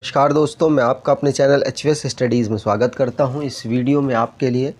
नमस्कार दोस्तों, मैं आपका अपने चैनल एचवीएस स्टडीज़ में स्वागत करता हूं। इस वीडियो में आपके लिए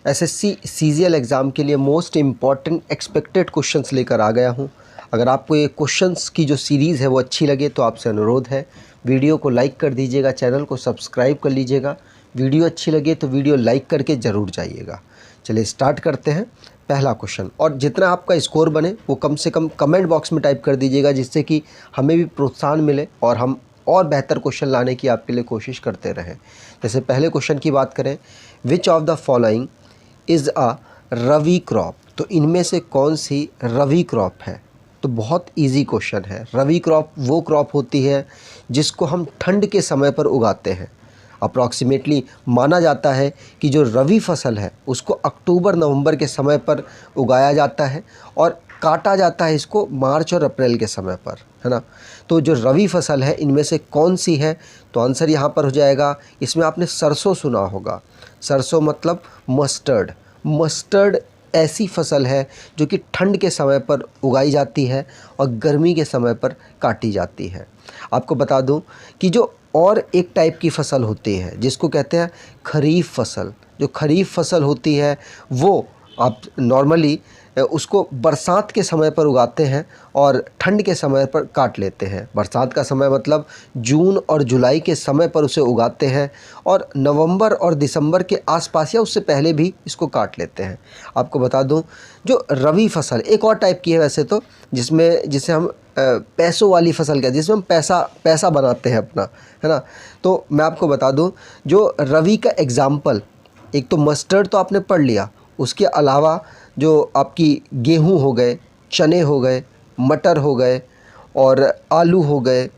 एसएससी सीजीएल एग्ज़ाम के लिए मोस्ट इम्पॉर्टेंट एक्सपेक्टेड क्वेश्चंस लेकर आ गया हूं। अगर आपको ये क्वेश्चंस की जो सीरीज़ है वो अच्छी लगे तो आपसे अनुरोध है वीडियो को लाइक कर दीजिएगा, चैनल को सब्सक्राइब कर लीजिएगा। वीडियो अच्छी लगे तो वीडियो लाइक करके ज़रूर जाइएगा। चलिए स्टार्ट करते हैं। पहला क्वेश्चन, और जितना आपका स्कोर बने वो कम से कम कमेंट बॉक्स में टाइप कर दीजिएगा, जिससे कि हमें भी प्रोत्साहन मिले और हम और बेहतर क्वेश्चन लाने की आपके लिए कोशिश करते रहें। जैसे पहले क्वेश्चन की बात करें, which of the following is a rabi crop, तो इनमें से कौन सी रवि क्रॉप है। तो बहुत इजी क्वेश्चन है। रवि क्रॉप वो क्रॉप होती है जिसको हम ठंड के समय पर उगाते हैं। अप्रॉक्सीमेटली माना जाता है कि जो रवि फसल है उसको अक्टूबर नवंबर के समय पर उगाया जाता है और काटा जाता है इसको मार्च और अप्रैल के समय पर, है ना। तो जो रवि फसल है इनमें से कौन सी है, तो आंसर यहाँ पर हो जाएगा, इसमें आपने सरसों सुना होगा। सरसों मतलब मस्टर्ड। मस्टर्ड ऐसी फसल है जो कि ठंड के समय पर उगाई जाती है और गर्मी के समय पर काटी जाती है। आपको बता दूं कि जो और एक टाइप की फसल होती है जिसको कहते हैं खरीफ फसल। जो खरीफ फसल होती है वो आप नॉर्मली उसको बरसात के समय पर उगाते हैं और ठंड के समय पर काट लेते हैं। बरसात का समय मतलब जून और जुलाई के समय पर उसे उगाते हैं और नवंबर और दिसंबर के आसपास या उससे पहले भी इसको काट लेते हैं। आपको बता दूं, जो रवि फसल एक और टाइप की है वैसे तो, जिसे हम पैसों वाली फसल कहते हैं, जिसमें हम पैसा बनाते हैं अपना, है ना। तो मैं आपको बता दूं, जो रवि का एग्ज़ाम्पल, एक तो मस्टर्ड तो आपने पढ़ लिया, उसके अलावा जो आपकी गेहूं हो गए, चने हो गए, मटर हो गए और आलू हो गए,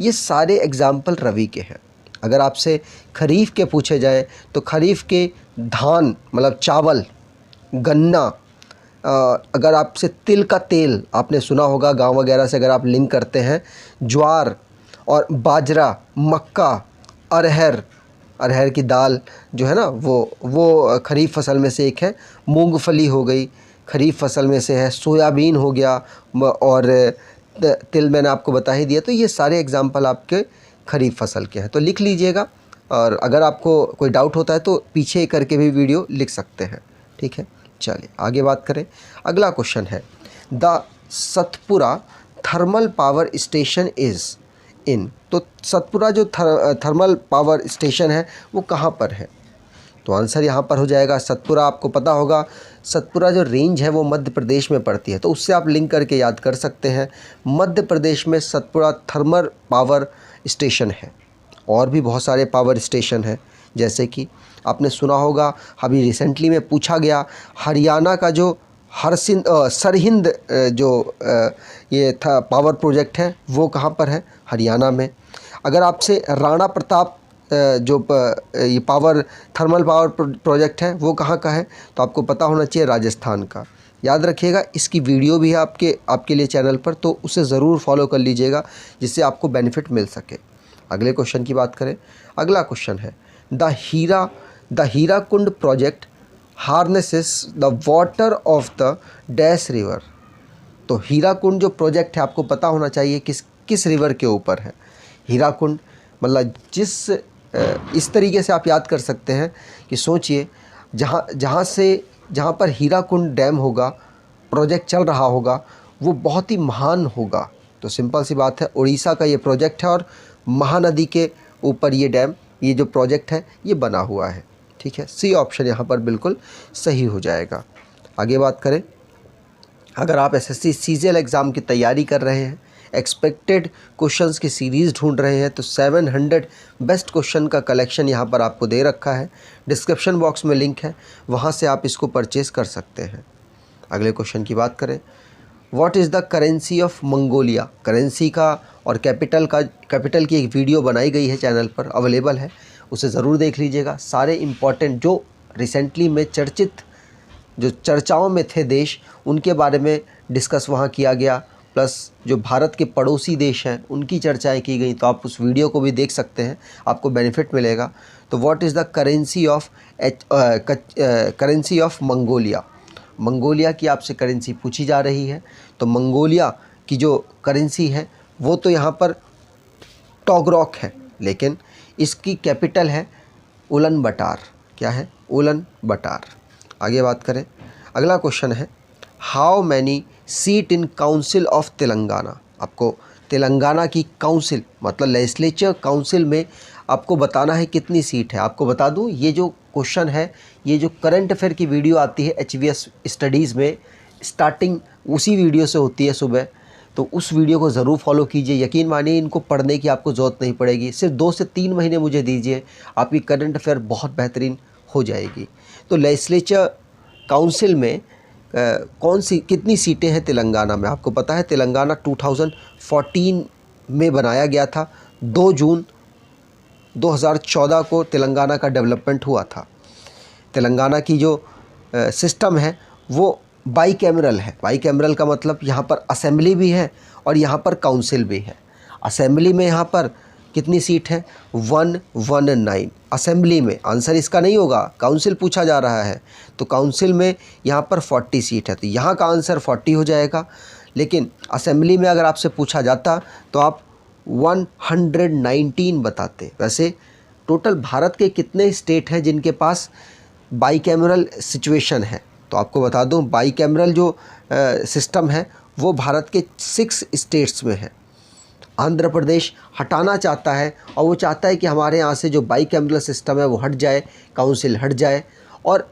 ये सारे एग्ज़ाम्पल रवि के हैं। अगर आपसे खरीफ के पूछे जाए तो खरीफ के धान मतलब चावल, गन्ना, अगर आपसे तिल का तेल आपने सुना होगा गांव वगैरह से अगर आप लिंक करते हैं, ज्वार और बाजरा, मक्का, अरहर, अरहर की दाल जो है ना वो खरीफ फसल में से एक है। मूंगफली हो गई खरीफ फसल में से है। सोयाबीन हो गया और तिल मैंने आपको बता ही दिया। तो ये सारे एग्जाम्पल आपके खरीफ फसल के हैं, तो लिख लीजिएगा। और अगर आपको कोई डाउट होता है तो पीछे करके भी वीडियो लिख सकते हैं, ठीक है। चलिए आगे बात करें। अगला क्वेश्चन है, the Satpura thermal power station is in, तो सतपुरा जो थर्मल पावर स्टेशन है वो कहाँ पर है। तो आंसर यहाँ पर हो जाएगा सतपुरा। आपको पता होगा सतपुरा जो रेंज है वो मध्य प्रदेश में पड़ती है, तो उससे आप लिंक करके याद कर सकते हैं। मध्य प्रदेश में सतपुरा थर्मल पावर स्टेशन है। और भी बहुत सारे पावर स्टेशन हैं, जैसे कि आपने सुना होगा अभी रिसेंटली में पूछा गया, हरियाणा का जो सरहिंद जो ये था पावर प्रोजेक्ट है वो कहाँ पर है, हरियाणा में। अगर आपसे राणा प्रताप जो ये थर्मल पावर प्रोजेक्ट है वो कहाँ का है, तो आपको पता होना चाहिए राजस्थान का। याद रखिएगा, इसकी वीडियो भी है आपके लिए चैनल पर, तो उसे ज़रूर फॉलो कर लीजिएगा जिससे आपको बेनिफिट मिल सके। अगले क्वेश्चन की बात करें। अगला क्वेश्चन है, the Hirakud project harnesses the water of the dash river. तो हीराकुंड जो प्रोजेक्ट है आपको पता होना चाहिए किस रिवर के ऊपर है। हीराकुंड मतलब इस तरीके से आप याद कर सकते हैं कि सोचिए, जहाँ पर हीराकुंड डैम होगा, प्रोजेक्ट चल रहा होगा, वो बहुत ही महान होगा। तो सिंपल सी बात है, उड़ीसा का ये प्रोजेक्ट है और महानदी के ऊपर ये डैम, ये जो प्रोजेक्ट है ये बना हुआ है, ठीक है। सी ऑप्शन यहाँ पर बिल्कुल सही हो जाएगा। आगे बात करें, अगर आप एसएससी सीजीएल एग्ज़ाम की तैयारी कर रहे हैं, एक्सपेक्टेड क्वेश्चंस की सीरीज़ ढूंढ रहे हैं, तो 700 बेस्ट क्वेश्चन का कलेक्शन यहाँ पर आपको दे रखा है। डिस्क्रिप्शन बॉक्स में लिंक है, वहाँ से आप इसको परचेज़ कर सकते हैं। अगले क्वेश्चन की बात करें, what is the currency of Mongolia. Currency का और कैपिटल की एक वीडियो बनाई गई है, चैनल पर अवेलेबल है, उसे ज़रूर देख लीजिएगा। सारे इम्पॉर्टेंट जो रिसेंटली में जो चर्चाओं में थे देश, उनके बारे में डिस्कस वहाँ किया गया, प्लस जो भारत के पड़ोसी देश हैं उनकी चर्चाएं की गई। तो आप उस वीडियो को भी देख सकते हैं, आपको बेनिफिट मिलेगा। तो what is the currency of Mongolia. Mongolia की आपसे करेंसी पूछी जा रही है, तो मंगोलिया की जो करेंसी है वो तो यहाँ पर टॉगरॉक है। लेकिन इसकी कैपिटल है उलन बटार। क्या है? उलन बटार। आगे बात करें, अगला क्वेश्चन है how many seat in council of Telangana. आपको तेलंगाना की काउंसिल मतलब लेजिस्लेचर काउंसिल में आपको बताना है कितनी सीट है। आपको बता दूं, ये जो क्वेश्चन है, ये जो करंट अफेयर की वीडियो आती है HVS स्टडीज़ में, स्टार्टिंग उसी वीडियो से होती है सुबह, तो उस वीडियो को ज़रूर फॉलो कीजिए। यकीन मानिए इनको पढ़ने की आपको ज़रूरत नहीं पड़ेगी, सिर्फ 2 से 3 महीने मुझे दीजिए, आपकी करंट अफेयर बहुत बेहतरीन हो जाएगी। तो लेजिस्लेचर काउंसिल में कौन सी कितनी सीटें हैं तेलंगाना में? आपको पता है तेलंगाना 2014 में बनाया गया था। 2 जून 2014 को तेलंगाना का डेवलपमेंट हुआ था। तेलंगाना की जो सिस्टम है वो बाई कैमरल है। बाई कैमरल का मतलब यहाँ पर असेंबली भी है और यहाँ पर काउंसिल भी है। असेंबली में यहाँ पर कितनी सीट है? 119 असेंबली में। आंसर इसका नहीं होगा, काउंसिल पूछा जा रहा है, तो काउंसिल में यहाँ पर 40 सीट है, तो यहाँ का आंसर 40 हो जाएगा। लेकिन असेंबली में अगर आपसे पूछा जाता तो आप 119 बताते। वैसे टोटल भारत के कितने स्टेट हैं जिनके पास बाई कैमरल सिचुएशन है? तो आपको बता दूं, बाई कैमरल जो सिस्टम है वो भारत के 6 स्टेट्स में है। आंध्र प्रदेश हटाना चाहता है और वो चाहता है कि हमारे यहाँ से जो बाई कैमरल सिस्टम है वो हट जाए, काउंसिल हट जाए, और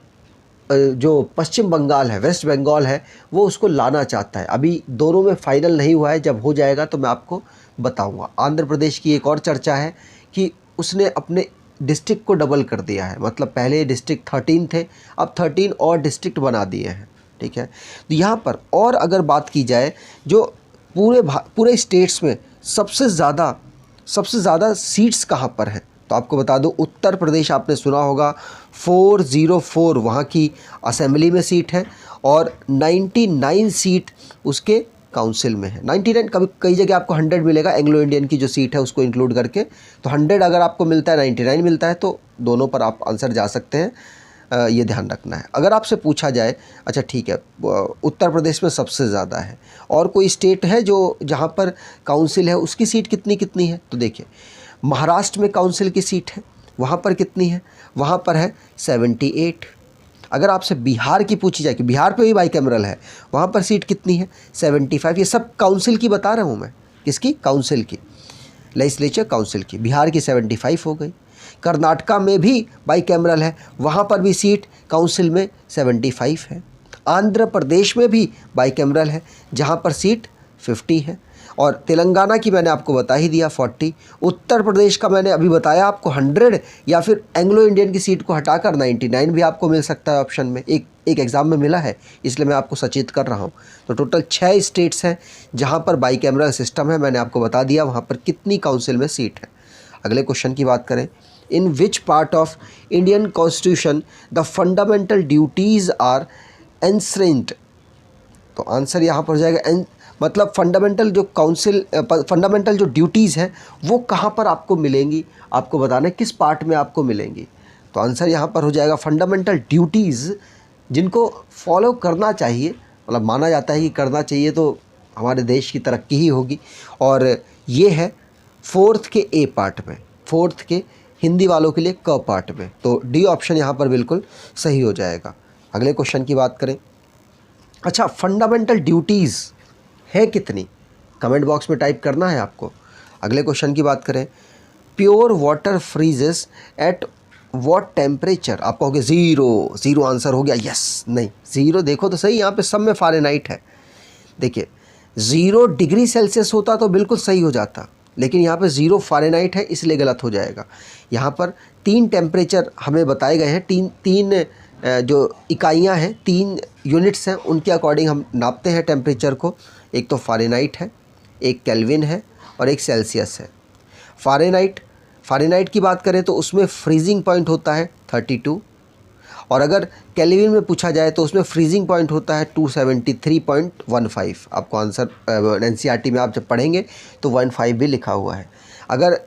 जो पश्चिम बंगाल है, वेस्ट बंगाल है, वो उसको लाना चाहता है। अभी दोनों में फाइनल नहीं हुआ है, जब हो जाएगा तो मैं आपको बताऊंगा। आंध्र प्रदेश की एक और चर्चा है कि उसने अपने डिस्ट्रिक्ट को डबल कर दिया है, मतलब पहले डिस्ट्रिक्ट 13 थे, अब 13 और डिस्ट्रिक्ट बना दिए हैं। ठीक है, तो यहाँ पर और अगर बात की जाए जो पूरे स्टेट्स में सबसे ज़्यादा सीट्स कहाँ पर हैं, तो आपको बता दूं उत्तर प्रदेश, आपने सुना होगा 404 वहाँ की असेंबली में सीट है और 99 सीट उसके काउंसिल में है। 99, कभी कई जगह आपको 100 मिलेगा, एंग्लो इंडियन की जो सीट है उसको इंक्लूड करके, तो 100 अगर आपको मिलता है, 99 मिलता है, तो दोनों पर आप आंसर जा सकते हैं। ये ध्यान रखना है। अगर आपसे पूछा जाए, अच्छा ठीक है, उत्तर प्रदेश में सबसे ज़्यादा है, और कोई स्टेट है जो जहाँ पर काउंसिल है उसकी सीट कितनी है? तो देखिए महाराष्ट्र में काउंसिल की सीट है, वहाँ पर कितनी है? वहाँ पर है 78। अगर आपसे बिहार की पूछी जाए कि बिहार पे भी बाई कैमरल है, वहाँ पर सीट कितनी है? 75। ये सब काउंसिल की बता रहा हूँ मैं। किसकी? काउंसिल की, लेजिस्लेचर काउंसिल की। बिहार की 75 हो गई। कर्नाटका में भी बाई कैमरल है, वहाँ पर भी सीट काउंसिल में 75 है। आंध्र प्रदेश में भी बाई कैमरल है, जहाँ पर सीट 50 है। और तेलंगाना की मैंने आपको बता ही दिया 40। उत्तर प्रदेश का मैंने अभी बताया आपको 100, या फिर एंग्लो इंडियन की सीट को हटाकर 99 भी आपको मिल सकता है ऑप्शन में। एक एग्ज़ाम में मिला है, इसलिए मैं आपको सचेत कर रहा हूँ। तो टोटल 6 स्टेट्स हैं जहाँ पर बाई कैमरल सिस्टम है, मैंने आपको बता दिया वहाँ पर कितनी काउंसिल में सीट है। अगले क्वेश्चन की बात करें, in which part of Indian constitution the fundamental duties are enshrined. तो आंसर यहाँ पर हो जाएगा मतलब फंडामेंटल जो ड्यूटीज़ हैं वो कहाँ पर आपको मिलेंगी, आपको बताना है किस पार्ट में आपको मिलेंगी। तो आंसर यहाँ पर हो जाएगा फंडामेंटल ड्यूटीज़ जिनको फॉलो करना चाहिए, मतलब माना जाता है कि करना चाहिए तो हमारे देश की तरक्की ही होगी, और ये है 4th के ए पार्ट में, 4th के हिंदी वालों के लिए क पार्ट में। तो डी ऑप्शन यहाँ पर बिल्कुल सही हो जाएगा। अगले क्वेश्चन की बात करें, अच्छा फंडामेंटल ड्यूटीज़ है कितनी? कमेंट बॉक्स में टाइप करना है आपको। अगले क्वेश्चन की बात करें, pure water freezes at what temperature. आप कहोगे ज़ीरो आंसर हो गया। यस, नहीं, ज़ीरो देखो तो सही, यहाँ पे सब में फ़ारेनहाइट है। देखिए 0 डिग्री सेल्सियस होता तो बिल्कुल सही हो जाता, लेकिन यहाँ पे 0 फ़ारेनहाइट है, इसलिए गलत हो जाएगा। यहाँ पर 3 टेम्परेचर हमें बताए गए हैं, तीन जो इकाइयाँ हैं, 3 यूनिट्स हैं, उनके अकॉर्डिंग हम नापते हैं टेम्परेचर को। एक तो फ़ारेनहाइट है, एक केल्विन है और एक सेल्सियस है। फ़ारेनहाइट की बात करें तो उसमें फ्रीजिंग पॉइंट होता है 32, और अगर केल्विन में पूछा जाए तो उसमें फ्रीजिंग पॉइंट होता है 273.15। आपको आंसर NCERT में आप जब पढ़ेंगे तो 15 भी लिखा हुआ है। अगर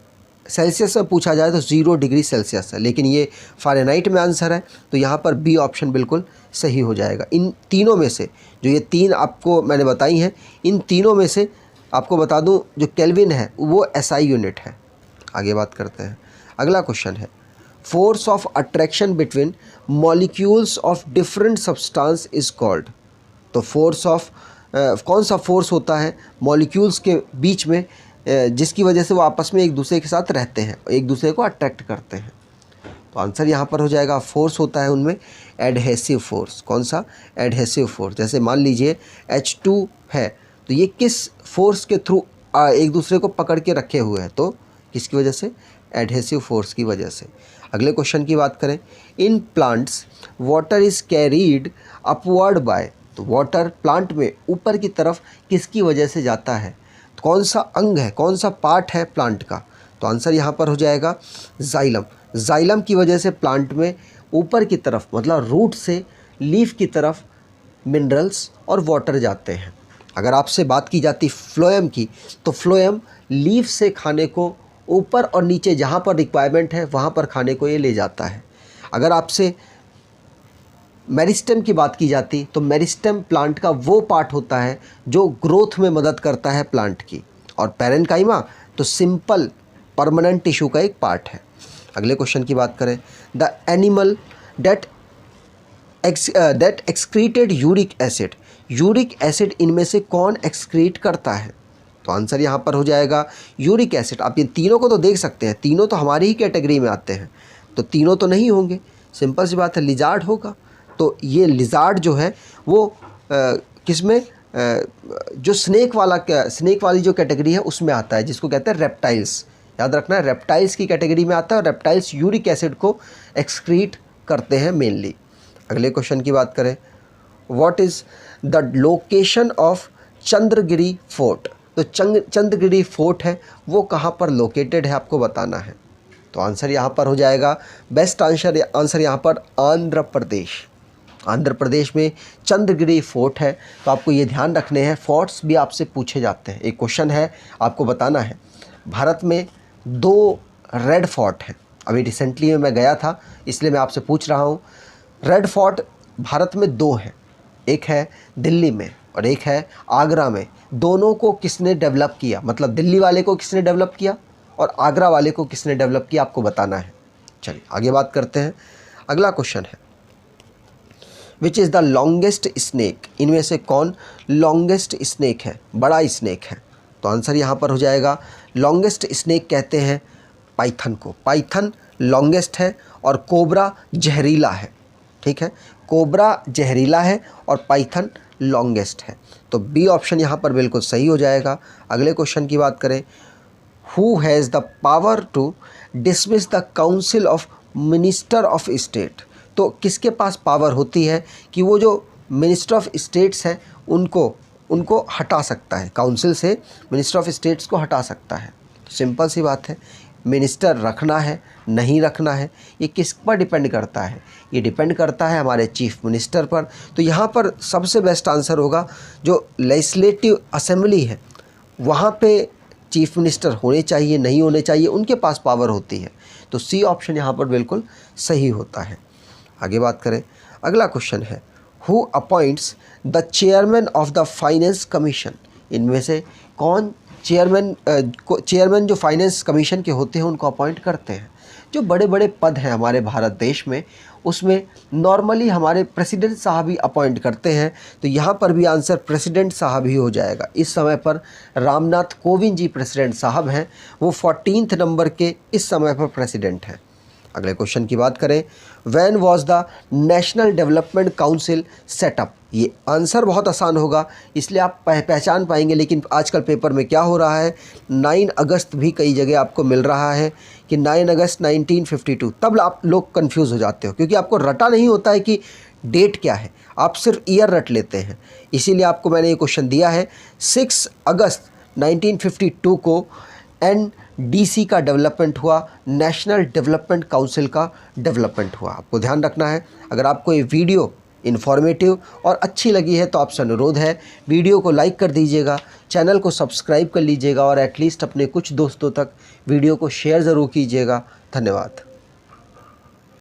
सेल्सियस में पूछा जाए तो 0 डिग्री सेल्सियस है, लेकिन ये फ़ारेनहाइट में आंसर है, तो यहाँ पर बी ऑप्शन बिल्कुल सही हो जाएगा। इन तीनों में से जो ये 3 आपको मैंने बताई हैं, इन तीनों में से आपको बता दूं जो केल्विन है वो SI यूनिट है। आगे बात करते हैं। अगला क्वेश्चन है force of attraction between molecules of different substance is called. तो फोर्स ऑफ कौन सा फोर्स होता है मॉलिक्यूल्स के बीच में जिसकी वजह से वो आपस में एक दूसरे के साथ रहते हैं, एक दूसरे को अट्रैक्ट करते हैं। तो आंसर यहाँ पर हो जाएगा फोर्स होता है उनमें एडहेसिव फोर्स। कौन सा? Adhesive force. जैसे मान लीजिए H2 है तो ये किस फोर्स के थ्रू एक दूसरे को पकड़ के रखे हुए हैं, तो किसकी वजह से? एडहेसिव फोर्स की वजह से। अगले क्वेश्चन की बात करें, in plants water is carried upward bye. तो वाटर प्लांट में ऊपर की तरफ किसकी वजह से जाता है? तो कौन सा अंग है, कौन सा पार्ट है प्लांट का? तो आंसर यहाँ पर हो जाएगा जाइलम। जाइलम की वजह से प्लांट में ऊपर की तरफ मतलब रूट से लीफ की तरफ मिनरल्स और वाटर जाते हैं। अगर आपसे बात की जाती फ्लोएम की, तो फ्लोएम लीफ से खाने को ऊपर और नीचे जहाँ पर रिक्वायरमेंट है वहाँ पर खाने को ये ले जाता है। अगर आपसे मेरिस्टेम की बात की जाती तो मेरिस्टेम प्लांट का वो पार्ट होता है जो ग्रोथ में मदद करता है प्लांट की। और पैरेन्काइमा तो सिंपल परमानेंट टिश्यू का एक पार्ट है। अगले क्वेश्चन की बात करें, the animal that excreted uric acid. Uric acid इनमें से कौन एक्सक्रीट करता है? तो आंसर यहाँ पर हो जाएगा यूरिक एसिड। आप ये तीनों को तो देख सकते हैं, तीनों तो हमारी ही कैटेगरी में आते हैं, तो तीनों तो नहीं होंगे, सिंपल सी बात है, लिजार्ड होगा। तो ये लिजार्ड जो है वो किसमें जो स्नेक वाली जो कैटेगरी है उसमें आता है, जिसको कहते हैं रेप्टाइल्स। याद रखना है, रेप्टाइल्स की कैटेगरी में आता है और रेप्टाइल्स यूरिक एसिड को एक्सक्रीट करते हैं मेनली। अगले क्वेश्चन की बात करें, what is the location of Chandragiri fort. तो चंद्रगिरी फोर्ट है वो कहाँ पर लोकेटेड है आपको बताना है। तो आंसर यहाँ पर हो जाएगा, बेस्ट आंसर यहाँ पर आंध्र प्रदेश। आंध्र प्रदेश में चंद्रगिरी फोर्ट है। तो आपको ये ध्यान रखने हैं, फोर्ट्स भी आपसे पूछे जाते हैं। एक क्वेश्चन है आपको बताना है, भारत में 2 रेड फोर्ट हैं। अभी रिसेंटली में मैं गया था इसलिए मैं आपसे पूछ रहा हूँ। रेड फोर्ट भारत में 2 हैं, एक है दिल्ली में और एक है आगरा में। दोनों को किसने डेवलप किया, मतलब दिल्ली वाले को किसने डेवलप किया और आगरा वाले को किसने डेवलप किया, आपको बताना है। चलिए आगे बात करते हैं। अगला क्वेश्चन है, which is the longest snake. इनमें से कौन लॉन्गेस्ट स्नेक है, बड़ा स्नेक है? तो आंसर यहाँ पर हो जाएगा, लॉन्गेस्ट स्नेक कहते हैं पाइथन को। पाइथन लॉन्गेस्ट है और कोबरा जहरीला है। ठीक है, कोबरा जहरीला है और पाइथन लॉन्गेस्ट है। तो बी ऑप्शन यहाँ पर बिल्कुल सही हो जाएगा। अगले क्वेश्चन की बात करें, who has the power to dismiss the council of minister of state. तो किसके पास पावर होती है कि वो जो मिनिस्टर ऑफ स्टेट्स हैं उनको हटा सकता है, काउंसिल से मिनिस्टर ऑफ स्टेट्स को हटा सकता है। सिंपल सी बात है, मिनिस्टर रखना है नहीं रखना है ये किस पर डिपेंड करता है? ये डिपेंड करता है हमारे चीफ मिनिस्टर पर। तो यहाँ पर सबसे बेस्ट आंसर होगा, जो लेजिस्लेटिव असेंबली है वहाँ पे चीफ मिनिस्टर होने चाहिए नहीं होने चाहिए, उनके पास पावर होती है। तो सी ऑप्शन यहाँ पर बिल्कुल सही होता है। आगे बात करें, अगला क्वेश्चन है, who appoints the chairman of the finance commission. इनमें से कौन चेयरमैन जो फाइनेंस कमीशन के होते हैं उनको अपॉइंट करते हैं? जो बड़े बड़े पद हैं हमारे भारत देश में उसमें नॉर्मली हमारे प्रेसिडेंट साहब ही अपॉइंट करते हैं। तो यहाँ पर भी आंसर प्रेसिडेंट साहब ही हो जाएगा। इस समय पर रामनाथ कोविंद जी प्रेसिडेंट साहब हैं, वो 14 नंबर के इस समय पर प्रेसिडेंट हैं। अगले क्वेश्चन की बात करें, when was the national development council setup. ये आंसर बहुत आसान होगा इसलिए आप पहचान पाएंगे, लेकिन आजकल पेपर में क्या हो रहा है, 9 अगस्त भी कई जगह आपको मिल रहा है कि 9 अगस्त 1952। तब आप लोग कंफ्यूज हो जाते हो क्योंकि आपको रटा नहीं होता है कि डेट क्या है, आप सिर्फ ईयर रट लेते हैं। इसीलिए आपको मैंने ये क्वेश्चन दिया है, 6 अगस्त 1952 को NDC का डेवलपमेंट हुआ, नेशनल डेवलपमेंट काउंसिल का डेवलपमेंट हुआ। आपको ध्यान रखना है। अगर आपको ये वीडियो इन्फॉर्मेटिव और अच्छी लगी है तो आपसे अनुरोध है वीडियो को लाइक कर दीजिएगा, चैनल को सब्सक्राइब कर लीजिएगा और एटलीस्ट अपने कुछ दोस्तों तक वीडियो को शेयर ज़रूर कीजिएगा। धन्यवाद।